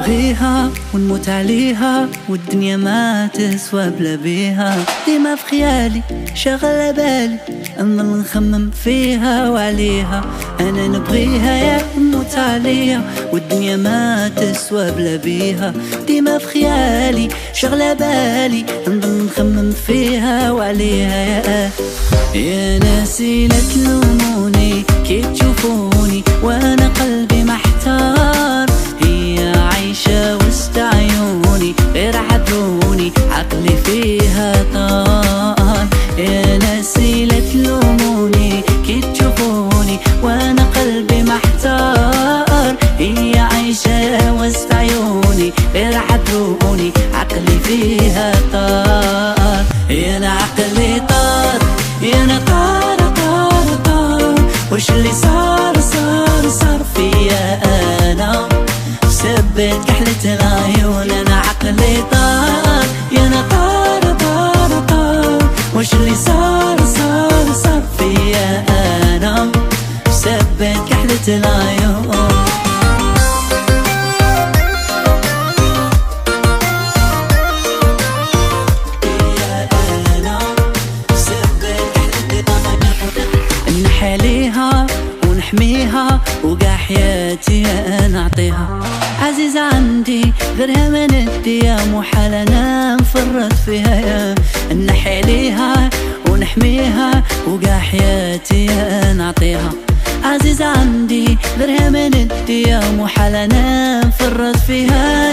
نبغيها ونموت عليها والدنيا ما تسوى بلا بيها. ديما في خيالي شغلة بالي نظل نخمم فيها وعليها. انا نبغيها يا نموت عليها والدنيا ما تسوى بلا بيها. ديما في خيالي شغلة بالي نظل نخمم فيها وعليها. يا ناسي لا تلوموني كي تشوفوني وانا قلبي محتار. هي عايشة وسط عيوني غير عذروني عقلي فيها طار. يا ناسي لا تلوموني كي تشوفوني وانا قلبي محتار. هي عايشة وسط عيوني غير عذروني عقلي فيها طار. يا انا عقلي طار يا انا طار طار طار. وش اللي صار فيا انا بسبب كحلة العيون. انا عقلي طار يا انا طار طار طار. وش اللي صار فيا انا بسبب كحلة العيون. نحاليها ونحميها وقع حياتي نعطيها. عزيزة عندي غيرها ما نديها محال انا نفرط فيها. يا نحاليها ونحميها وقع حياتي نعطيها. عزيزة عندي غيرها ما نديها محال انا نفرط فيها.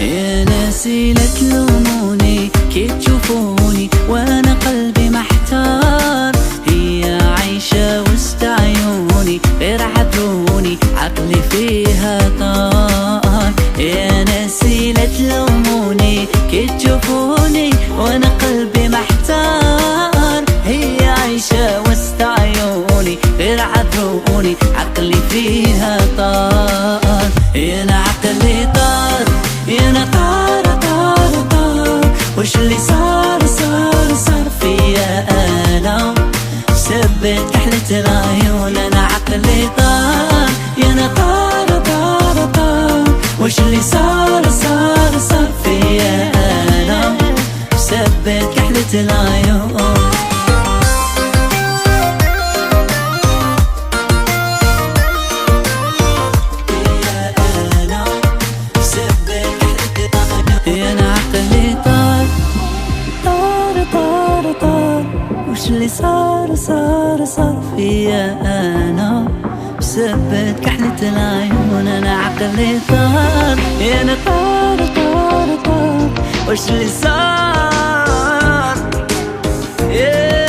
يا ناسي لا تلوموني كي تشوفوني وانا قلبي محتار. هي عايشة وسط عيوني غير عذروني عقلي فيها طار. يا ناسي لا تلوموني كي تشوفوني وانا قلبي محتار. هي عايشة وسط عيوني غير عذروني عقلي فيها طار. يا انا عقلي طار يا انا طار طار طار. وش اللي صار فيا انا بسبب كحلة العيون. انا عقلي طار يا انا طار طار طار. وش اللي صار فيا انا بسبب كحلة العيون. يا انا عقلي طار طار طار طار. وش اللي صار فيا انا بسبب كحلة العيون. انا عقلي طار يا انا طار طار طار. وش اللي صار يا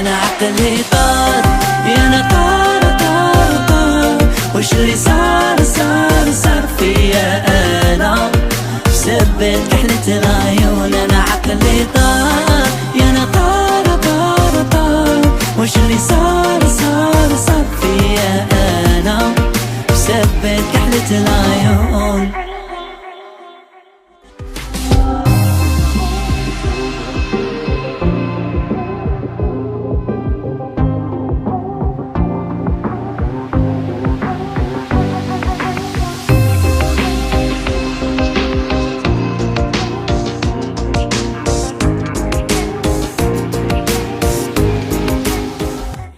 انا عقلي طار يا انا طار طار طار. وش اللي صار فيا انا بسبب كحلة العيون. انا عقلي طار يا انا طار طار طار. وش اللي صار فيا انا بسبب كحلة العيون.